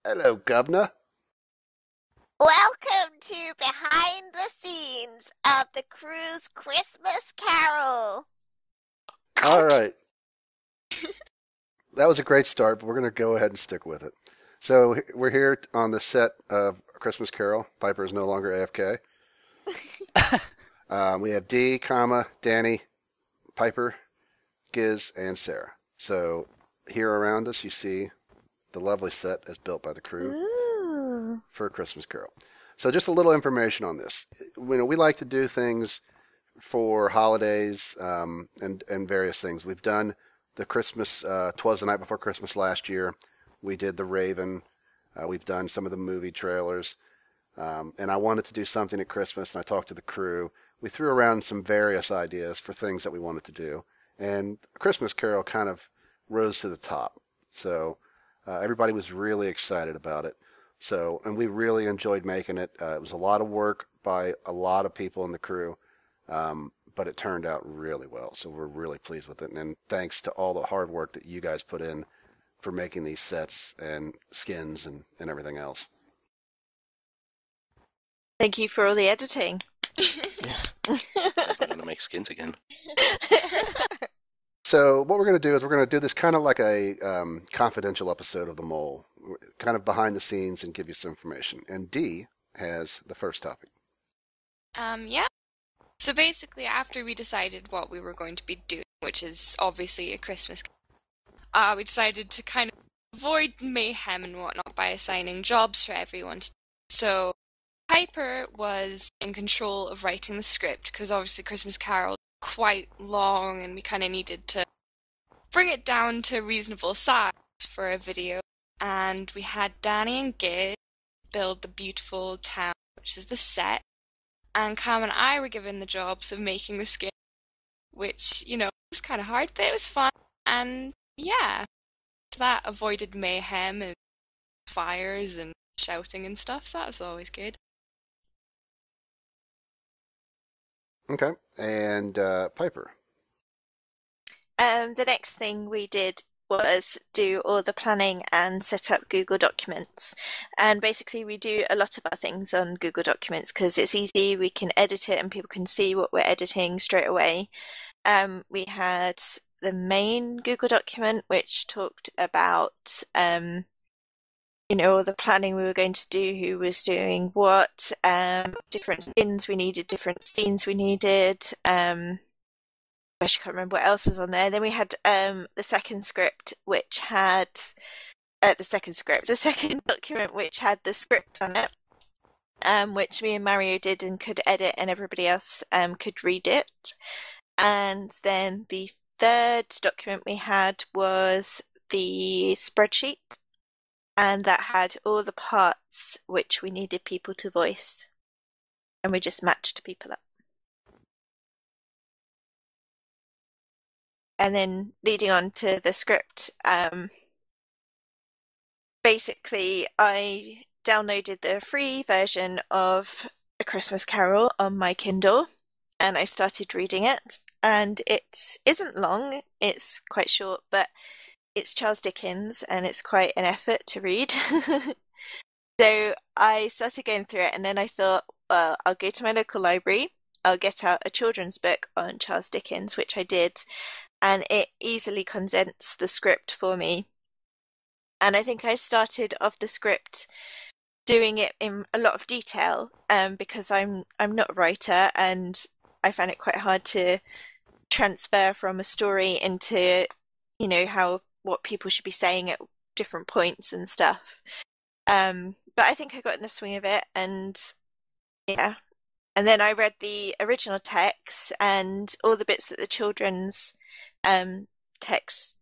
Hello, Governor. Welcome to behind the scenes of the crew's Christmas Carol. All Ouch! right. That was a great start, but we're going to go ahead and stick with it. So we're here on the set of A Christmas Carol. Piper is no longer AFK. We have D, Danny, Piper, Giz, and Sarah. So here around us, you see the lovely set as built by the crew Ooh. for A Christmas Carol. So just a little information on this. We like to do things for holidays and various things. We've done the Christmas, 'Twas the Night Before Christmas last year. We did The Raven. We've done some of the movie trailers. And I wanted to do something at Christmas, and I talked to the crew. We threw around some various ideas for things that we wanted to do. And Christmas Carol kind of rose to the top. So everybody was really excited about it. So, and we really enjoyed making it. It was a lot of work by a lot of people in the crew. But it turned out really well. So we're really pleased with it. And thanks to all the hard work that you guys put in for making these sets and skins and everything else. Thank you for all the editing. Yeah. I'm going to make skins again. So what we're going to do is we're going to do this kind of like a confidential episode of The Mole, kind of behind the scenes and give you some information. And D has the first topic. Yeah. So basically, after we decided what we were going to be doing, which is obviously a Christmas, we decided to kind of avoid mayhem and whatnot by assigning jobs for everyone to do. So Piper was in control of writing the script, because obviously Christmas Carol is quite long and we kind of needed to bring it down to a reasonable size for a video. And we had Danny and Giz build the beautiful town, which is the set. And Cam and I were given the jobs of making the skin, which, was kind of hard, but it was fun. And yeah, that avoided mayhem and fires and shouting and stuff, so that was always good. Okay. And Piper. The next thing we did was do all the planning and set up Google Documents. And basically we do a lot of our things on Google Documents because it's easy, we can edit it and people can see what we're editing straight away. We had the main Google document which talked about all the planning we were going to do, who was doing what, different skins we needed, different scenes we needed, I can't remember what else was on there. Then we had the second script, which had the second document, which had the script on it, which me and Mario did and could edit, and everybody else could read it. And then the third document we had was the spreadsheet, and that had all the parts which we needed people to voice, and we just matched people up. And then leading on to the script, basically I downloaded the free version of A Christmas Carol on my Kindle and I started reading it. And it isn't long, it's quite short, but it's Charles Dickens and it's quite an effort to read. So I started going through it and then I thought, well, I'll go to my local library, I'll get out a children's book on Charles Dickens, which I did. And it easily condensed the script for me. And I think I started off the script doing it in a lot of detail because I'm not a writer and I found it quite hard to transfer from a story into, what people should be saying at different points and stuff. But I think I got in the swing of it and yeah. And then I read the original text and all the bits that the children's text,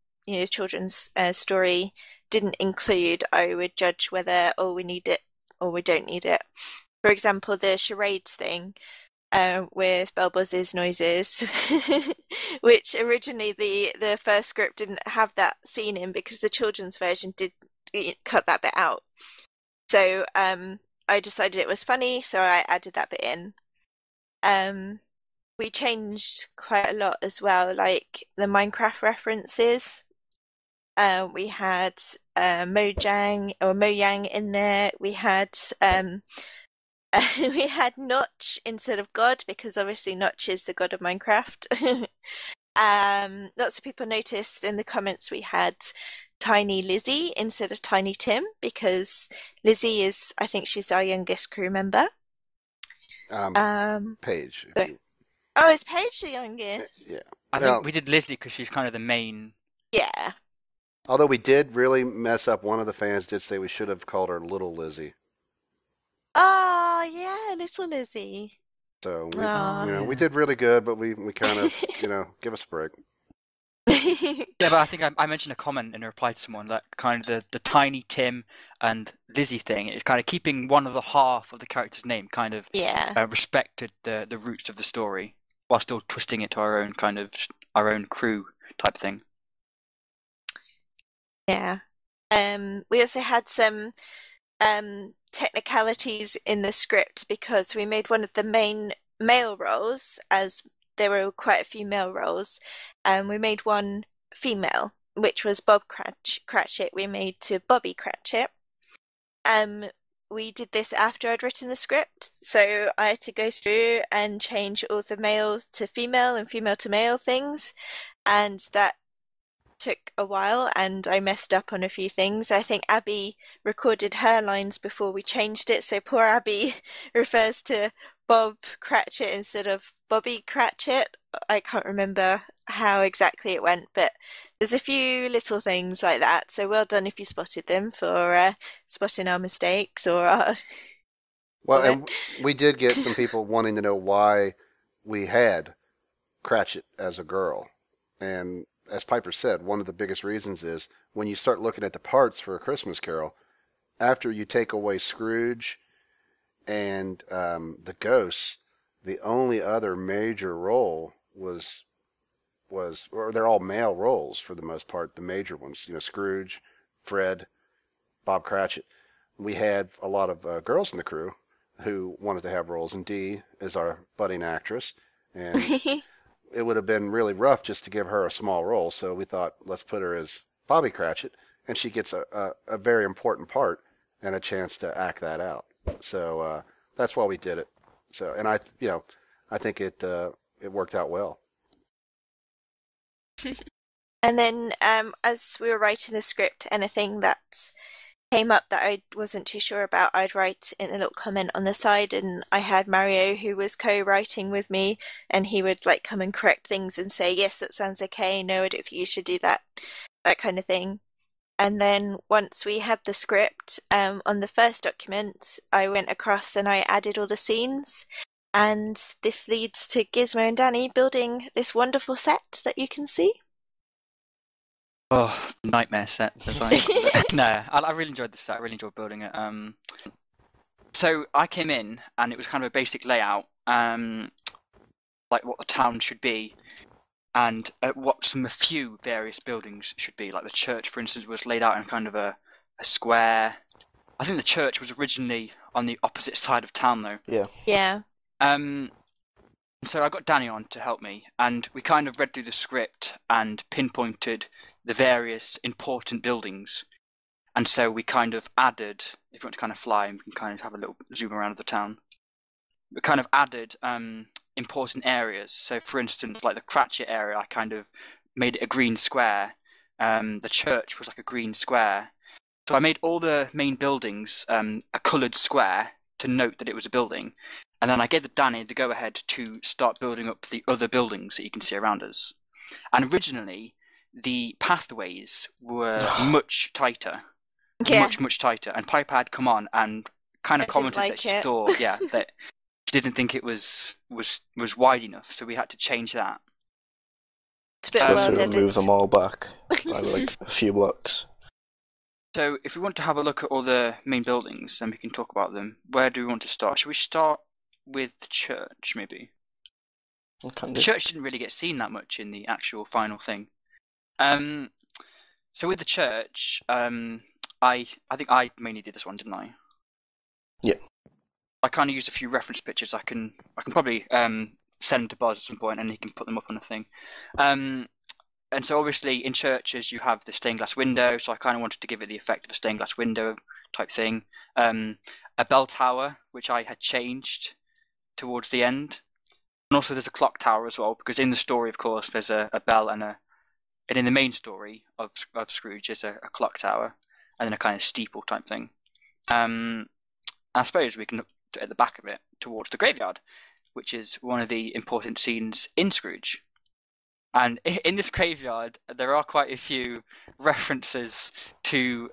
children's story didn't include, I would judge whether, we need it or we don't need it. For example, the charades thing with Bell Buzz's noises, which originally the first script didn't have that scene in because the children's version did cut that bit out. So I decided it was funny, so I added that bit in. We changed quite a lot as well, like the Minecraft references. We had Mojang or Mojang in there. We had we had Notch instead of God because obviously Notch is the god of Minecraft. Lots of people noticed in the comments we had Tiny Lizzie instead of Tiny Tim because Lizzie is, I think she's our youngest crew member. Paige. So, oh, is Paige the youngest? Yeah. I think we did Lizzie because she's kind of the main. Yeah. Although we did really mess up, one of the fans did say we should have called her Little Lizzie. Oh, yeah, little Lizzie. So Aw. we did really good, but we kind of give us a break. Yeah, but I think I mentioned a comment in a reply to someone that kind of the Tiny Tim and Lizzie thing is kind of keeping one of the half of the character's name, kind of Yeah. respected the roots of the story while still twisting it to our own kind of our own crew type thing. Yeah. We also had some technicalities in the script because we made one of the main male roles, as there were quite a few male roles, and we made one female, which was Bob Cratchit. We made to Bobby Cratchit. We did this after I'd written the script, so I had to go through and change all the male to female and female to male things, and that took a while and I messed up on a few things. I think Abby recorded her lines before we changed it, so poor Abby refers to Bob Cratchit instead of Bobby Cratchit. I can't remember how exactly it went, but there's a few little things like that, so well done if you spotted them for spotting our mistakes or our... Well, and we did get some people wanting to know why we had Cratchit as a girl. And as Piper said, one of the biggest reasons is when you start looking at the parts for A Christmas Carol, after you take away Scrooge and the ghosts, the only other major role was, or they're all male roles for the most part, the major ones, Scrooge, Fred, Bob Cratchit. We had a lot of girls in the crew who wanted to have roles, and Dee is our budding actress, and it would have been really rough just to give her a small role, so we thought, let's put her as Bobby Cratchit, and she gets a very important part and a chance to act that out. So that's why we did it. So, and I think it worked out well. And then as we were writing the script, anything that came up that I wasn't too sure about, I'd write in a little comment on the side, and I had Mario who was co-writing with me, and he would like come and correct things and say, yes, that sounds okay, no, I don't think you should do that, that kind of thing. And then once we had the script on the first document, I went across and I added all the scenes, and this leads to Gizmo and Danny building this wonderful set that you can see. Oh, nightmare set design. No, I really enjoyed the set. I really enjoyed building it. So I came in and it was kind of a basic layout, like what the town should be, and what a few various buildings should be. Like the church, for instance, was laid out in kind of a square. I think the church was originally on the opposite side of town, though. Yeah. Yeah. So I got Danny on to help me, and we kind of read through the script and pinpointed the various important buildings. And so we kind of added, if you want to kind of fly, we can kind of have a little zoom around of the town. We kind of added important areas. So for instance, like the Cratchit area, I kind of made it a green square. The church was like a green square. So I made all the main buildings a coloured square to note that it was a building. And then I gave Danny the go-ahead to start building up the other buildings that you can see around us. And originally, the pathways were much tighter. Yeah. Much tighter. And Piper had come on and kind of commented like that she it. thought, that she didn't think it was wide enough. So we had to change that. It's a bit We have well to done. remove them all back by like a few blocks. So if we want to have a look at all the main buildings, then we can talk about them. Where do we want to start? Should we start with the church, maybe? The church didn't really get seen that much in the actual final thing. So with the church, I think I mainly did this one, didn't I? Yeah. I kind of used a few reference pictures. I can probably send to Buzz at some point, and he can put them up on the thing. And so obviously in churches you have the stained glass window, so I kind of wanted to give it the effect of a stained glass window type thing. A bell tower, which I had changed towards the end. And also there's a clock tower as well, because in the story, of course, there's a bell and in the main story of Scrooge, there's a clock tower and then a kind of steeple type thing. I suppose we can look at the back of it towards the graveyard, which is one of the important scenes in Scrooge. And in this graveyard, there are quite a few references to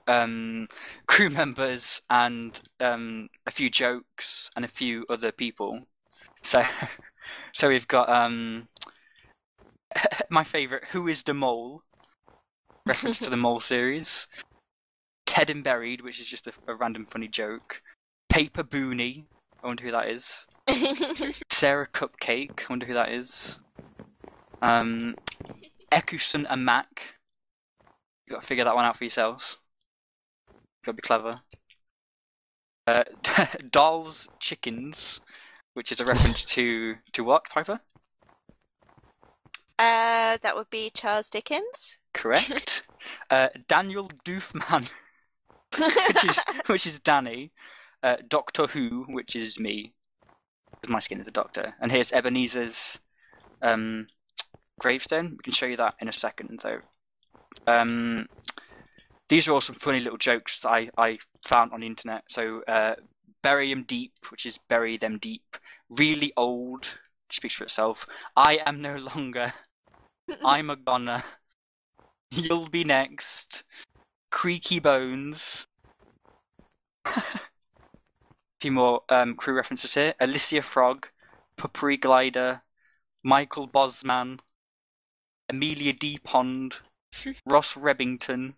crew members and a few jokes and a few other people. So we've got my favourite, Who is the Mole? Reference to the Mole series. Ted and Buried, which is just a random funny joke. Paper Boonie, I wonder who that is. Sarah Cupcake, I wonder who that is. Ekuson and Mac. You got to figure that one out for yourselves. Got to be clever. Dolls Chickens, which is a reference to what, Piper? That would be Charles Dickens. Correct. Daniel Doofman, which is Danny. Doctor Who, which is me, because my skin is a doctor. And here's Ebenezer's gravestone. We can show you that in a second, though. These are all some funny little jokes that I found on the internet. So, bury 'em deep, which is bury them deep. Really old, which speaks for itself. I am no longer. I'm a goner. You'll be next. Creaky bones. A few more crew references here. Alicia Frog, Puppery Glider, Michael Bosman, Amelia D. Pond, Ross Rebbington,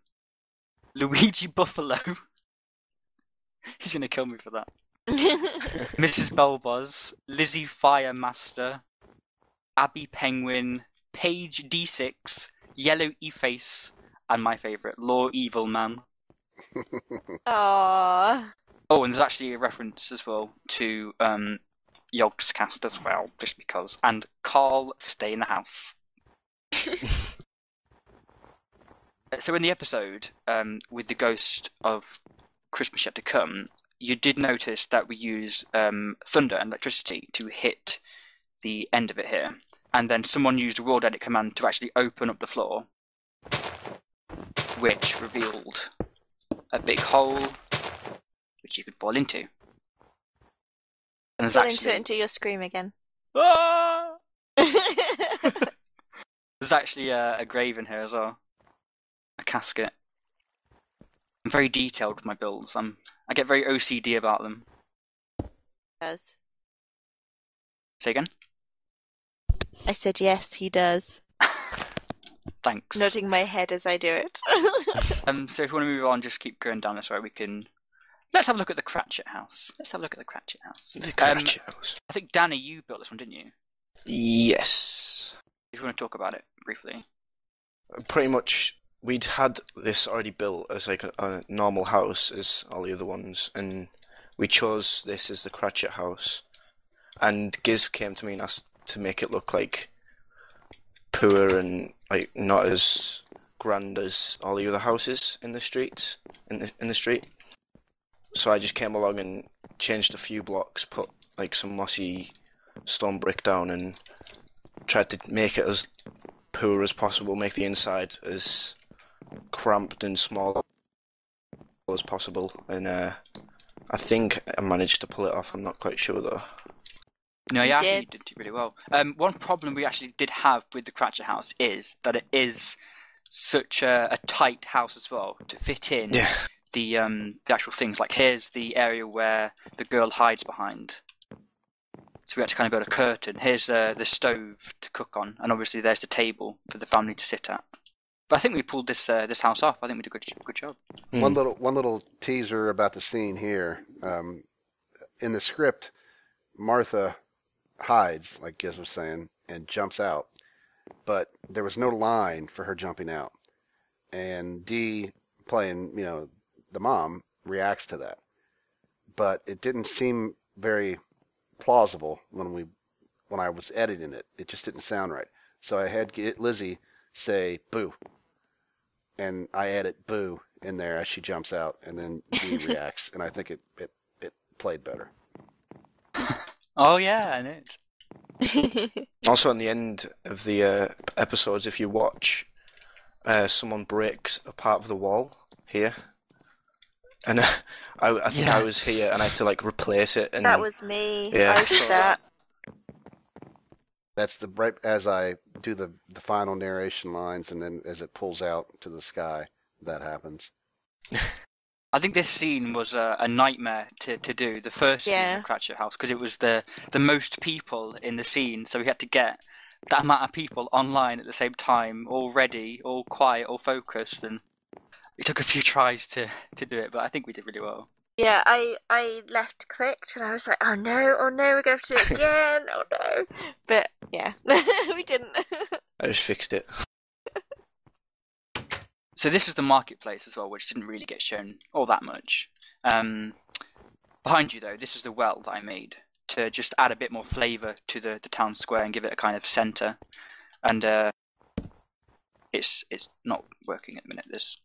Luigi Buffalo. He's going to kill me for that. Mrs. Belboz, Lizzie Firemaster, Abby Penguin, Paige D6, Yellow E-Face, and my favourite, Law Evil Man. Aww. Oh, and there's actually a reference as well to Yogscast as well, just because. And Carl, Stay in the House. So in the episode, with the ghost of Christmas Yet to Come, you did notice that we used thunder and electricity to hit the end of it here. And then someone used a world edit command to actually open up the floor, which revealed a big hole which you could fall into. And there's Fall actually into it until you scream again. Ah! There's actually a grave in here as well, a casket. I'm very detailed with my builds. I get very OCD about them. Does. Say again? I said yes, he does. Thanks. Nodding my head as I do it. So if you want to move on, just keep going down this way. Let's have a look at the Cratchit house. The Cratchit House. I think, Danny, you built this one, didn't you? Yes. If you want to talk about it briefly. Pretty much, we'd had this already built as like a normal house as all the other ones, and we chose this as the Cratchit House. And Giz came to me and asked to make it look like poor and like not as grand as all the other houses in the streets in the street. So I just came along and changed a few blocks, put like some mossy stone brick down, and tried to make it as poor as possible, make the inside as cramped and small as possible. And I think I managed to pull it off. I'm not quite sure though. No, You you did. did really well. One problem we actually did have with the Cratchit House is that it is such a tight house as well to fit in the actual things. Like here's the area where the girl hides behind. So we had to kind of build a curtain. Here's the stove to cook on, and obviously there's the table for the family to sit at. But I think we pulled this house off. I think we did a good job. One little teaser about the scene here. In the script, Martha hides, like Giz was saying, and jumps out. But there was no line for her jumping out. And Dee, playing, the mom, reacts to that. But it didn't seem very plausible when I was editing it. It just didn't sound right. So I had Lizzie say boo, and I added boo in there as she jumps out, and then Dee reacts, and I think it played better. Oh yeah, and it. Also, on the end of the episodes, if you watch, someone breaks a part of the wall here, and I think I was here, and I had to like replace it. And That was me. Yeah. I did that. That's right as I do the final narration lines, and then as it pulls out to the sky, that happens. I think this scene was a nightmare to do, the first scene of Cratchit House, because it was the most people in the scene, so we had to get that amount of people online at the same time, all ready, all quiet, all focused, and it took a few tries to do it, but I think we did really well. Yeah, I left clicked and I was like, oh no, we're gonna have to do it again, oh no. But yeah, we didn't. I just fixed it. So this is the marketplace as well, which didn't really get shown all that much. Behind you though, this is the well that I made to just add a bit more flavour to the town square and give it a kind of centre. And it's not working at the minute. There's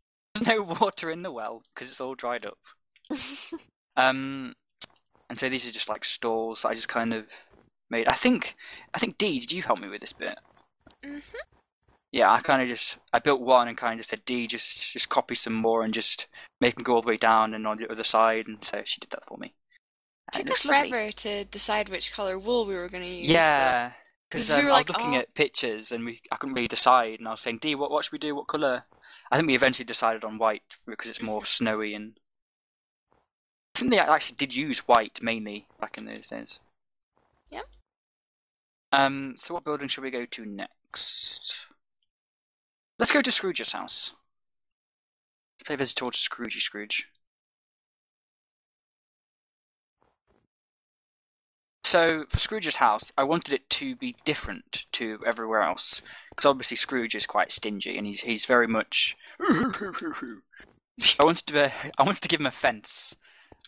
no water in the well because it's all dried up. And so these are just like stalls that I just kind of made. I think Dee, did you help me with this bit? Mhm. Yeah, I built one and kind of just said, Dee, just copy some more and just make them go all the way down and on the other side, and so she did that for me. It took it's us lovely. forever to decide which colour wool we were going to use. Yeah, because we were I like, was looking at pictures and I couldn't really decide, and I was saying, Dee, what should we do? What colour? I think we eventually decided on white because it's more snowy, and I think they actually did use white mainly back in those days. Yep. So what building should we go to next? Let's go to Scrooge's house. Let's play Visitor to Scrooge. So, for Scrooge's house, I wanted it to be different to everywhere else. Because obviously Scrooge is quite stingy, and he's very much... I wanted to give him a fence.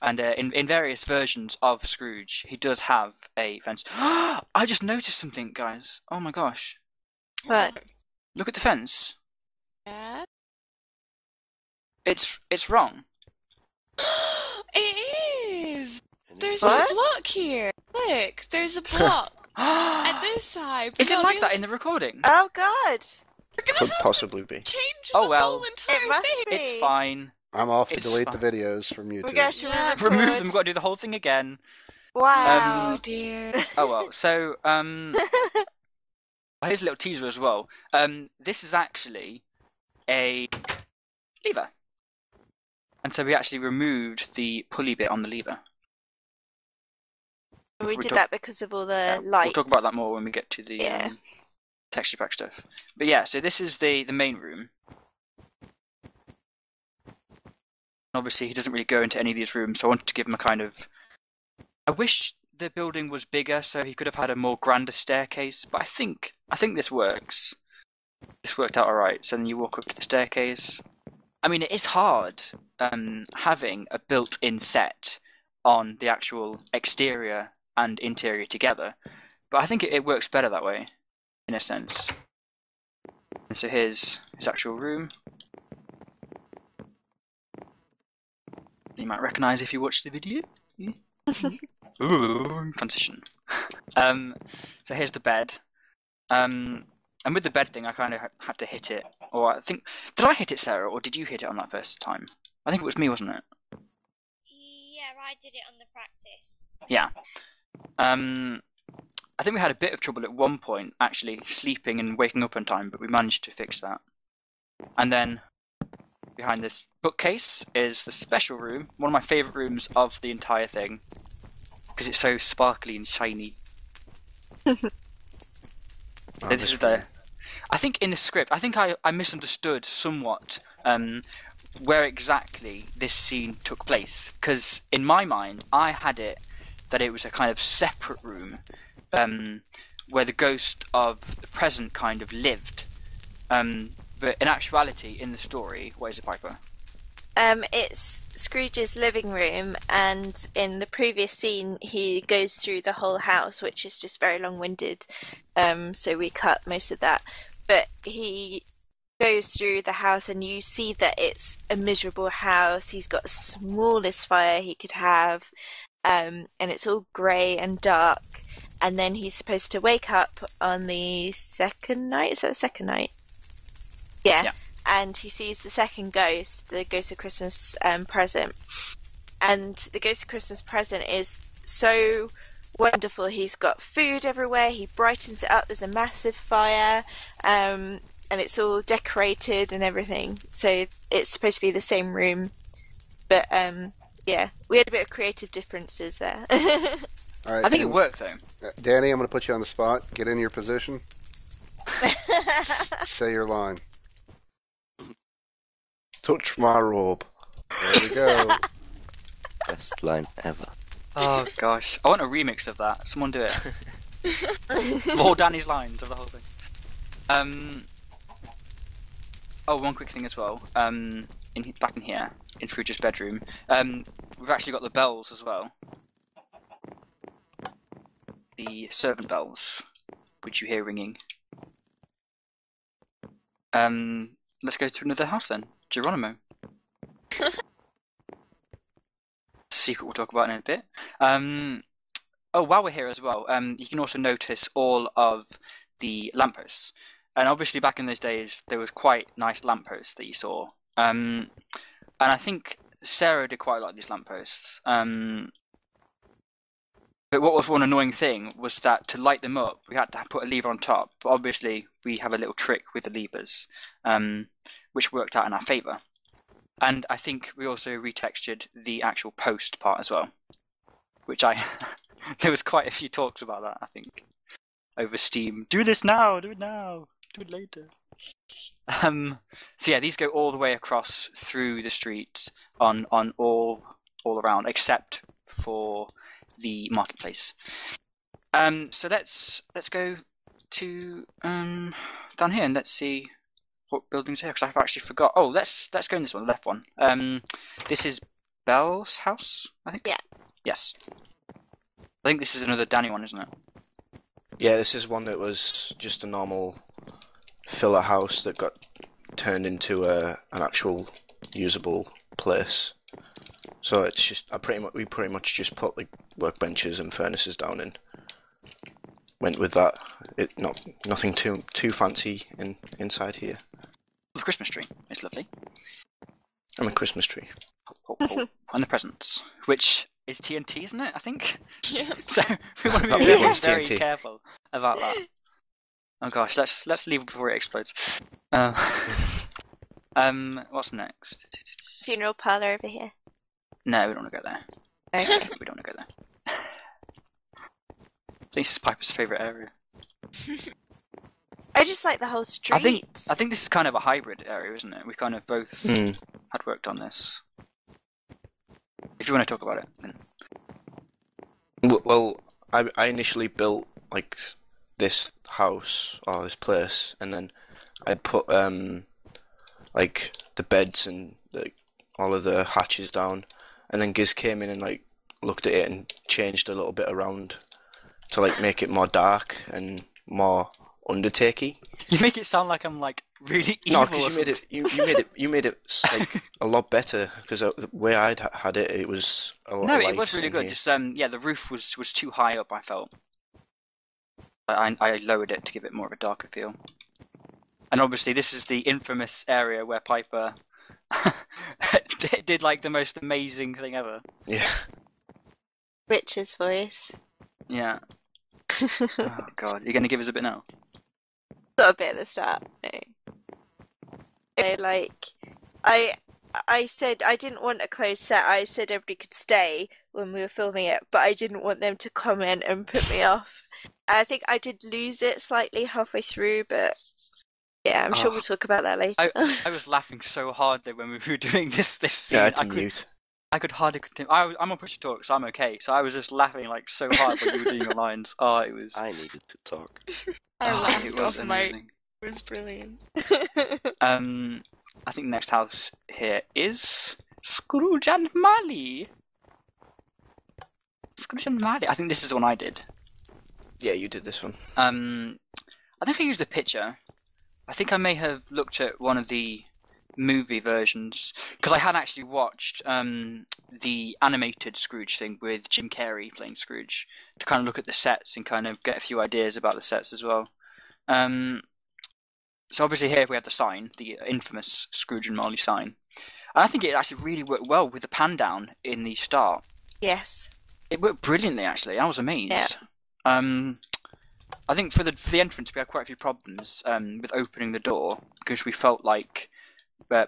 And in various versions of Scrooge, he does have a fence. I just noticed something, guys. Oh my gosh. What? Look at the fence. Yeah. It's wrong. It is! There's What? a block here. Look, there's a block at this side. Is it like that in the recording? Oh god! We're gonna Could have possibly be. to change Oh, the well. whole entire It must thing. be. It's fine. I'm off to It's delete fine. the videos from We're YouTube. going to Yeah. re-record. Remove them, we've got to do the whole thing again. Wow. Oh dear. Oh well, so, here's a little teaser as well. This is actually a lever. And so we actually removed the pulley bit on the lever. We did that because of all the lights. We'll talk about that more when we get to the Yeah. texture pack stuff. But yeah, so this is the main room. Obviously, he doesn't really go into any of these rooms, so I wanted to give him a kind of... I wish the building was bigger, so he could have had a more grander staircase, but I think this works. This worked out alright. So then you walk up to the staircase. I mean, it is hard having a built-in set on the actual exterior and interior together, but I think it works better that way, in a sense. And so here's his actual room. You might recognise if you watch the video. Ooh, transition. So here's the bed. And with the bed thing, I kind of had to hit it. Or I think... Did I hit it, Sarah, or did you hit it on that first time? I think it was me, wasn't it? Yeah, I did it on the practice. Yeah. I think we had a bit of trouble at one point, actually, sleeping and waking up on time, but we managed to fix that. And then... behind this bookcase is the special room, one of my favourite rooms of the entire thing, because it's so sparkly and shiny. This is the... I think in the script, I think I misunderstood somewhat where exactly this scene took place, because in my mind, I had it that it was a kind of separate room where the ghost of the present kind of lived. But in actuality, in the story, what is it, Piper? It's Scrooge's living room, and in the previous scene, he goes through the whole house, which is just very long-winded. So we cut most of that. But he goes through the house, and you see that it's a miserable house. He's got the smallest fire he could have, and it's all grey and dark. And then he's supposed to wake up on the second night. Is that the second night? Yeah. And he sees the second ghost, the Ghost of Christmas Present. And the Ghost of Christmas Present is so wonderful. He's got food everywhere. He brightens it up. There's a massive fire, and it's all decorated and everything. So it's supposed to be the same room, but yeah, we had a bit of creative differences there. All right, I think it worked though. Danny, I'm going to put you on the spot. Get in your position. Say your line. Touch my robe. There we go. Best line ever. Oh gosh, I want a remix of that. Someone do it. Of all Danny's lines of the whole thing. Oh, one quick thing as well. Back in here, in Fruita's bedroom, we've actually got the bells as well. The servant bells, which you hear ringing. Let's go to another house then. Geronimo. Secret we'll talk about in a bit. Oh, while we're here as well, you can also notice all of the lampposts. And obviously back in those days, there was quite nice lampposts that you saw. And I think Sarah did quite a lot of these lampposts. But what was one annoying thing was that to light them up, we had to put a lever on top. But obviously, we have a little trick with the levers, which worked out in our favour. And I think we also retextured the actual post part as well, which there was quite a few talks about that, I think, over Steam. Do this now, do it now, do it later. So yeah, these go all the way across through the street on all around, except for the marketplace. So let's go to down here and let's see what buildings here, because I've actually forgot. Oh, let's go in this one, the left one. This is Belle's house, I think. Yeah. Yes. I think this is another Danny one, isn't it? Yeah, this is one that was just a normal filler house that got turned into an actual usable place. So it's just we pretty much just put like workbenches and furnaces down and went with that. Nothing too fancy inside here. The Christmas tree. It's lovely. And a Christmas tree. And the presents, which is TNT, isn't it? I think. Yeah. So we want to be very careful about that. Oh gosh, let's leave it before it explodes. What's next? Funeral parlour over here. No, we don't want to go there. Okay. We don't want to go there. This is Piper's favourite area. I just like the whole street. I think this is kind of a hybrid area, isn't it? We kind of both had worked on this. If you want to talk about it, then. Well, I initially built like this house or this place, and then I put like the beds and all of the hatches down, and then Giz came in and like looked at it and changed a little bit around to like make it more dark and more Undertakey. You make it sound like I'm like really evil. No, because you made it like a lot better. Because the way I'd had it, it was a lot. No, of it was really good. Here. Just the roof was too high up. I felt. I lowered it to give it more of a darker feel. And obviously, this is the infamous area where Piper did like the most amazing thing ever. Yeah. Richard's voice. Yeah. Oh God, you're gonna give us a bit now. Got a bit at the start. No, like I said I didn't want a closed set. I said everybody could stay when we were filming it, but I didn't want them to comment and put me off. I think I did lose it slightly halfway through, but yeah, I'm sure we'll talk about that later. I was laughing so hard though when we were doing this scene. Yeah, I had to mute. I could hardly continue. I'm on push to talk, so I'm okay. So I was just laughing like so hard when you were doing your lines. Oh, it was. I needed to talk. I laughed it was off my. amazing. It was brilliant. I think the next house here is Scrooge and Marley. Scrooge and Marley. I think this is the one I did. Yeah, you did this one. I think I used a picture I think I may have looked at one of the movie versions because I had actually watched the animated Scrooge thing with Jim Carrey playing Scrooge to kind of look at the sets and kind of get a few ideas about the sets as well. So obviously here we have the sign, the infamous Scrooge and Marley sign. And I think it actually really worked well with the pan down in the start. Yes. It worked brilliantly, actually. I was amazed. Yeah. I think for the entrance, we had quite a few problems with opening the door because we felt like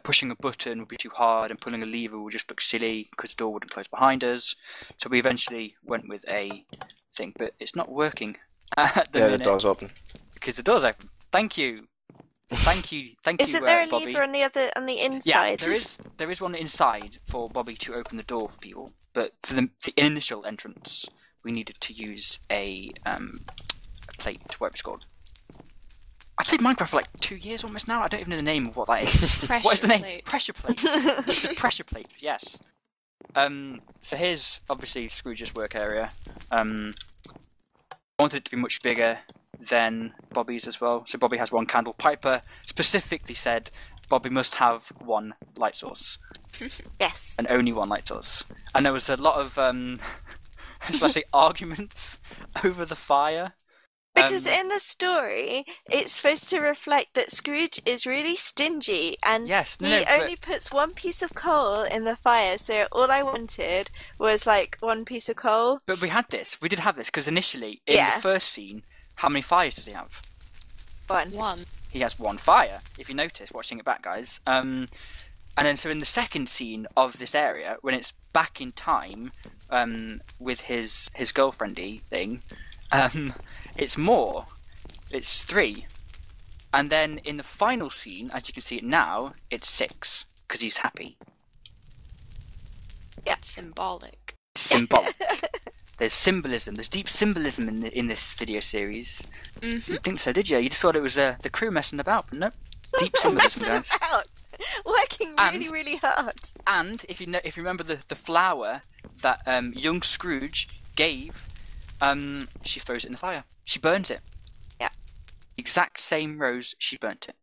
pushing a button would be too hard and pulling a lever would just look silly because the door wouldn't close behind us. So we eventually went with a thing, but it's not working at the minute. The door's open. Because the door's open. Thank you. Thank you, Isn't there a Bobby. lever on the inside? Yeah, there is one inside for Bobby to open the door for people, but for the initial entrance, we needed to use a plate, whatever it's called. I played Minecraft for like 2 years almost now. I don't even know the name of what that is. What is the name? Plate. Pressure plate. It's a pressure plate. Yes. So here's obviously Scrooge's work area. I wanted it to be much bigger than Bobby's as well. So Bobby has one candle. Piper specifically said Bobby must have one light source. Yes. And only one light source. And there was a lot of shall I say arguments over the fire. Because in the story, it's supposed to reflect that Scrooge is really stingy, and he only puts one piece of coal in the fire. So all I wanted was like one piece of coal. But we had this. We did have this because initially in the first scene, how many fires does he have? One. He has one fire. If you notice, watching it back, guys. And then so in the second scene of this area, when it's back in time, with his girlfriendy thing, it's more. It's 3. And then in the final scene, as you can see it now, it's 6 because he's happy. Yeah, symbolic. There's symbolism. There's deep symbolism in this video series. Mm-hmm. You didn't think so, did you? You just thought it was the crew messing about, but nope. Deep symbolism, guys. About. Working really, really hard. And if you remember the flower that young Scrooge gave, she throws it in the fire. She burns it. Yeah. Exact same rose. She burnt it.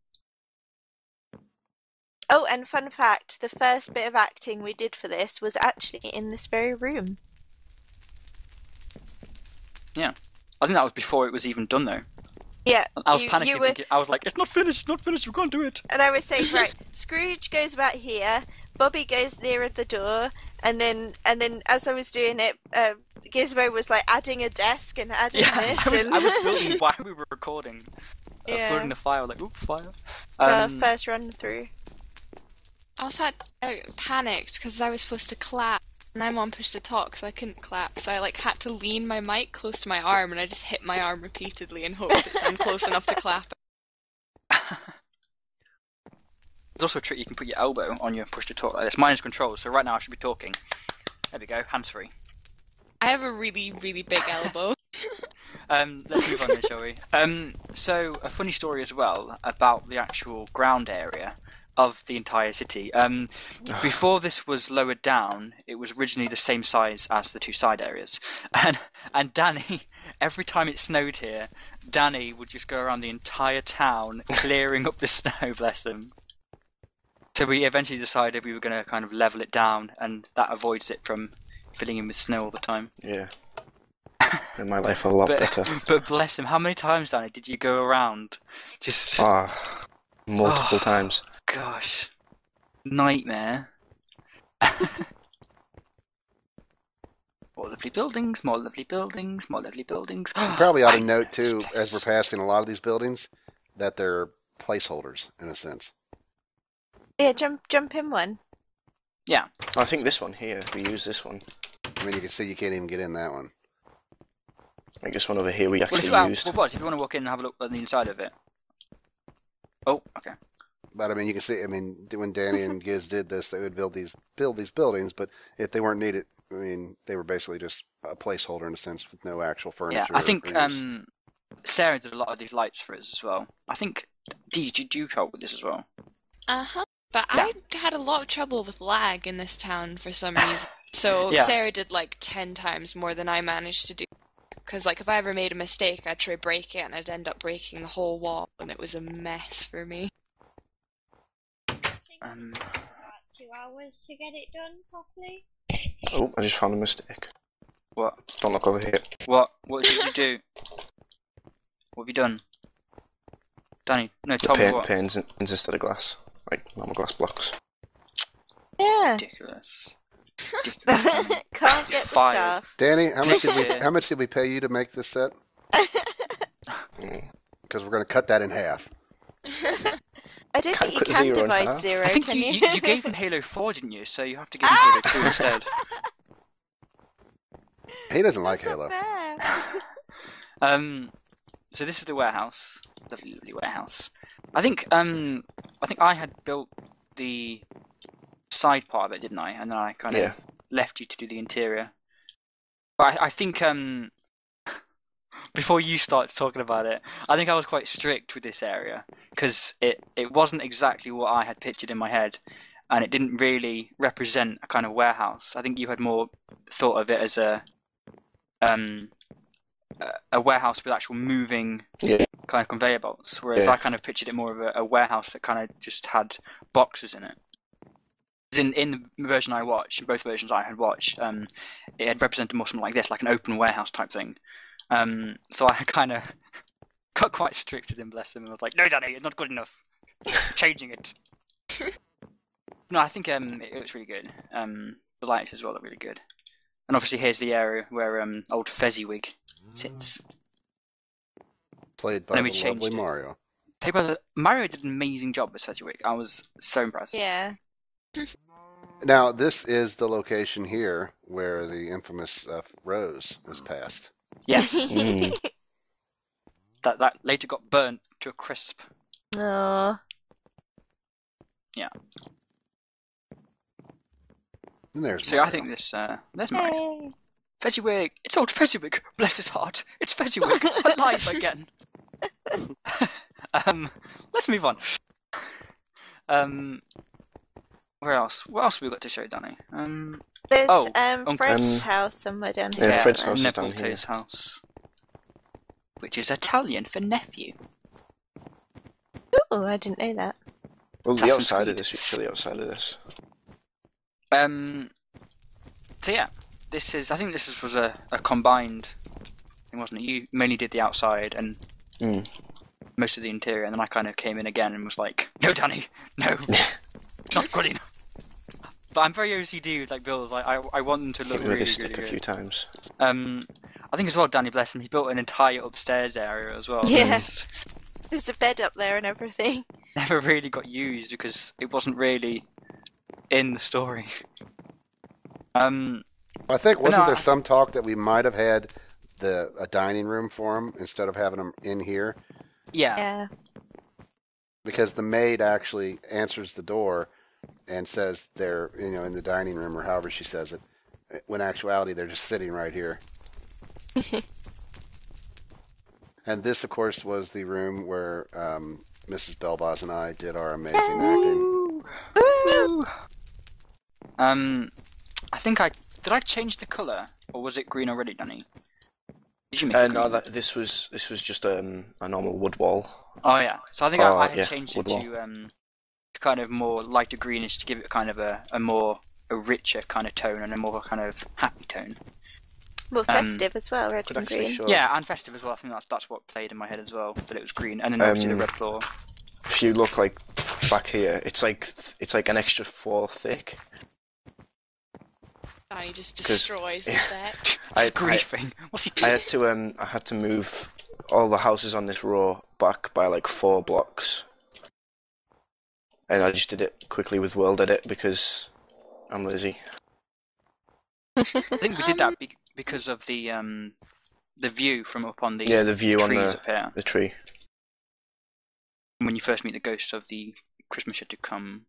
Oh, and fun fact: the first bit of acting we did for this was actually in this very room. Yeah, I think that was before it was even done, though. Yeah, I was panicking. Thinking, I was like, "It's not finished. It's not finished. We can't do it." And I was saying, right, Scrooge goes about here, Bobby goes nearer the door, and then as I was doing it, Gizmo was like adding a desk and adding this. I was building while we were recording. Building the fire, like, oop, fire. First run through. I also had panicked because I was supposed to clap. And my mom pushed to talk, so I couldn't clap. So I had to lean my mic close to my arm, and I just hit my arm repeatedly and hoped it sounded close enough to clap. There's also a trick you can put your elbow on your push to talk like this. Mine is controlled, so right now I should be talking. There we go, hands free. I have a really, really big elbow. Let's move on then, shall we? So a funny story as well about the actual ground area of the entire city. Before this was lowered down, it was originally the same size as the 2 side areas. And Danny, every time it snowed here, Danny would just go around the entire town clearing up the snow, bless him. So we eventually decided we were going to kind of level it down, and that avoids it from filling in with snow all the time. Yeah. Made my life a lot better. But bless him, how many times, Danny, did you go around? Just multiple times. Gosh, nightmare. More lovely buildings, more lovely buildings, more lovely buildings. You probably ought to note too, as we're passing a lot of these buildings, that they're placeholders in a sense. Yeah, jump in one. Yeah. I think this one here, we use this one. I mean, you can see you can't even get in that one. Like this one over here we actually used. Well, if you want to walk in and have a look on the inside of it. Oh, okay. But I mean, you can see. I mean, when Danny and Giz did this, they would build these buildings. But if they weren't needed, I mean, they were basically just a placeholder in a sense, with no actual furniture. Yeah, I think Sarah did a lot of these lights for us as well. I think did you help with this as well? But yeah. I had a lot of trouble with lag in this town for some reason. So Sarah did like 10 times more than I managed to do. Because, like, if I ever made a mistake, I'd try break it, and I'd end up breaking the whole wall, and it was a mess for me. I think it takes about 2 hours to get it done properly. Oh, I just found a mistake. What? Don't look over here. What did you do? What have you done? Danny, no, tell me what. Panes instead of glass. Like normal glass blocks. Yeah. Ridiculous. Can't get the Fired. stuff. Danny, Yeah. how much did we pay you to make this set? Because we're going to cut that in half. I don't think you put can zero in divide half. zero, I think can you gave him Halo 4, didn't you? So you have to give him Halo 2 instead. He doesn't like That's Halo. not fair. So this is the warehouse. Lovely, lovely warehouse. I think I had built the side part of it, didn't I? And then I kind of left you to do the interior. But I think before you start talking about it, I think I was quite strict with this area because it wasn't exactly what I had pictured in my head, and it didn't really represent a kind of warehouse. I think you had more thought of it as a warehouse with actual moving kind of conveyor belts, whereas I kind of pictured it more of a warehouse that kind of just had boxes in it. In the version I watched, in both versions I had watched, it had represented more something like this, like an open warehouse type thing. So I kind of got quite strict with him, bless him, and was like, "No, Danny, it's not good enough. Changing it." No, I think it looks really good. The lights as well look really good. And obviously here's the area where old Fezziwig sits. Played by Then we the changed lovely it. Mario. Mario did an amazing job as Fezziwig. I was so impressed. Yeah. Now, this is the location here where the infamous Rose was passed. Yes. That later got burnt to a crisp. Oh. And there's So Mario. I think there's Mario. Yay. Fezziwig, it's old Fezziwig, bless his heart. It's Fezziwig, alive again. Let's move on. Where else? What else have we got to show, Danny? There's Uncle. Fred's house somewhere down here. Yeah, Fred's house is down here. Nepal's house, which is Italian for nephew. Oh, I didn't know that. Well, the Assassin's outside Creed. of this, actually, outside of this. So yeah, I think this was a combined thing, wasn't it? You mainly did the outside and most of the interior, and then I kind of came in again and was like, "No, Danny, no, not good enough." But I'm very OCD with like builds. Like I want them to look Hit me with really, this stick really a good. few times. I think as well, Danny, bless him, he built an entire upstairs area as well. Yeah. That just There's a bed up there and everything. never really got used because it wasn't really in the story. I think, wasn't No, there some talk that we might have had a dining room for him instead of having him in here? Yeah. Because the maid actually answers the door and says they're, in the dining room, or however she says it, when in actuality they're just sitting right here. And this, of course, was the room where Mrs. Belboz and I did our amazing acting. Woo! I think did I change the colour, or was it green already, Danny? Did you make it No, green? this was just a normal wood wall. Oh yeah, so I think I had yeah, changed it wood wall. to kind of more lighter greenish to give it kind of a richer kind of tone and a more kind of happy tone. More festive as well, red Could and actually green. show. Yeah, and festive as well. I think that's what played in my head as well, that it was green, and then obviously the red floor. If you look like back here, it's like an extra 4 thick. Danny just destroys the set. I Griefing. What's he doing? I had to move all the houses on this row back by like 4 blocks, and I just did it quickly with World Edit because I'm lazy. I think we did that because of the view from up on the The view on trees up here. the tree. When you first meet the ghosts of the Christmas yet to come.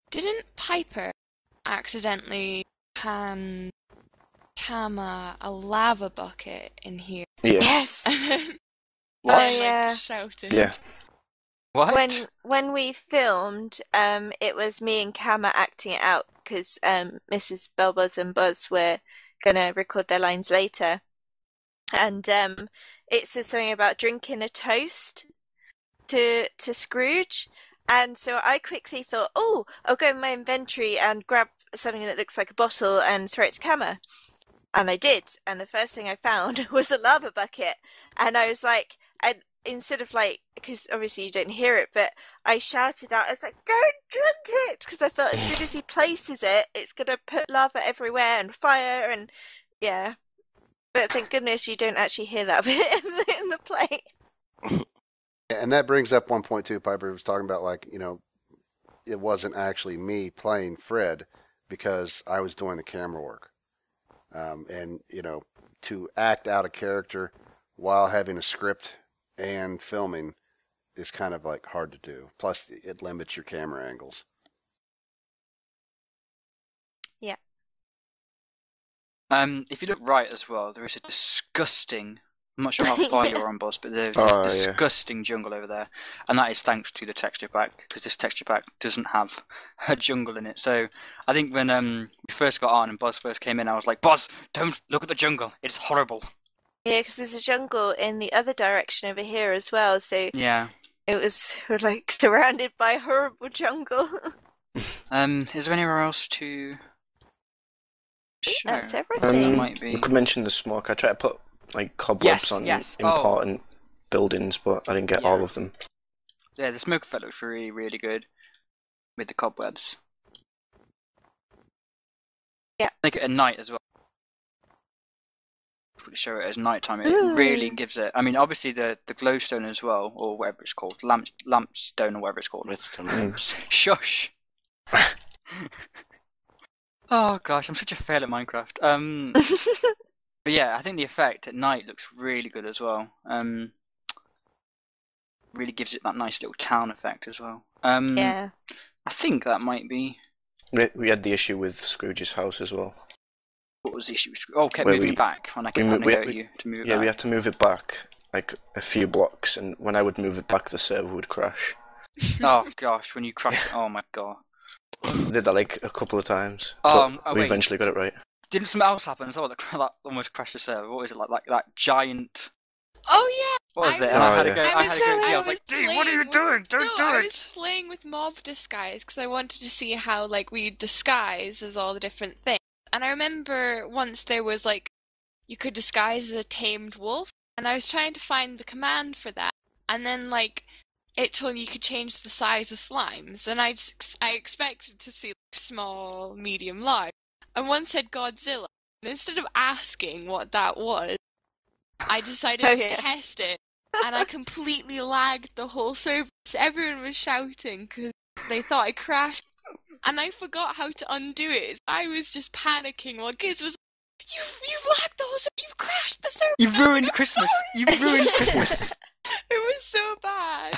Didn't Piper accidentally hand Kama a lava bucket in here? Yeah. Yes. And then What? yeah. shouted. Yeah. What? When we filmed, it was me and Kama acting it out because Mrs. Belbuzz and Buzz were gonna record their lines later. And it says something about drinking a toast to Scrooge. And so I quickly thought, oh, I'll go in my inventory and grab something that looks like a bottle and throw it to Camma. And I did. And the first thing I found was a lava bucket. And I was like, and instead of like, because obviously you don't hear it, but I shouted out, I was like, don't drink it! Because I thought as soon as he places it, it's going to put lava everywhere and fire and yeah. But thank goodness you don't actually hear that bit in the play. And that brings up one point too. Piper was talking about, like, it wasn't actually me playing Fred because I was doing the camera work. And to act out a character while having a script and filming is kind of like hard to do. Plus, it limits your camera angles. Yeah. If you look right as well, there is a disgusting. I'm not sure how far you're on, boss, but there's Oh, a disgusting jungle over there, and that is thanks to the texture pack, because this texture pack doesn't have a jungle in it. So I think when we first got on and Buzz first came in, I was like, Buzz, don't look at the jungle. It's horrible. Yeah, because there's a jungle in the other direction over here as well. So Yeah. we're like surrounded by horrible jungle. Is there anywhere else to show? That's There everything. might be. You could mention the smoke. I tried to put like cobwebs on Yes. important buildings, but I didn't get all of them. Yeah, the smoke effect looks really, really good with the cobwebs. Yeah. Make it at night as well. Show it as nighttime. It Ooh. really gives it. I mean, obviously the glowstone as well, or whatever it's called, lampstone or whatever it's called. Redstone lamps. Shush. Oh gosh, I'm such a fail at Minecraft. But yeah, I think the effect at night looks really good as well. Really gives it that nice little town effect as well. Yeah. I think that might be. We had the issue with Scrooge's house as well. What was the issue? Oh, kept Where moving we- it back when I kept having to go at you to move it Yeah, back. we had to move it back like a few blocks, and when I would move it back, the server would crash. Oh gosh, when you crash it, oh my god. I did that like a couple of times, Oh, but we wait. eventually got it right. Didn't something else happen as well that almost crashed the server? What was it like that giant? Oh yeah. What was it? I And I was- had to go. Oh, yeah. I had to go. I was like, playing "Dee, what are you with- doing? Don't no, do I it!" was playing with mob disguise because I wanted to see how like we disguise as all the different things. And I remember once there was like you could disguise as a tamed wolf, and I was trying to find the command for that, and then like it told me you could change the size of slimes, and I expected to see like, small, medium, large, and one said Godzilla. And instead of asking what that was, I decided Oh, to yeah. test it, and I completely lagged the whole service. Everyone was shouting because they thought I crashed, and I forgot how to undo it. I was just panicking while Giz was like, you've lagged the whole service, you've crashed the service. You've I was ruined like, "I'm Christmas. sorry." You've ruined Christmas. It was so bad.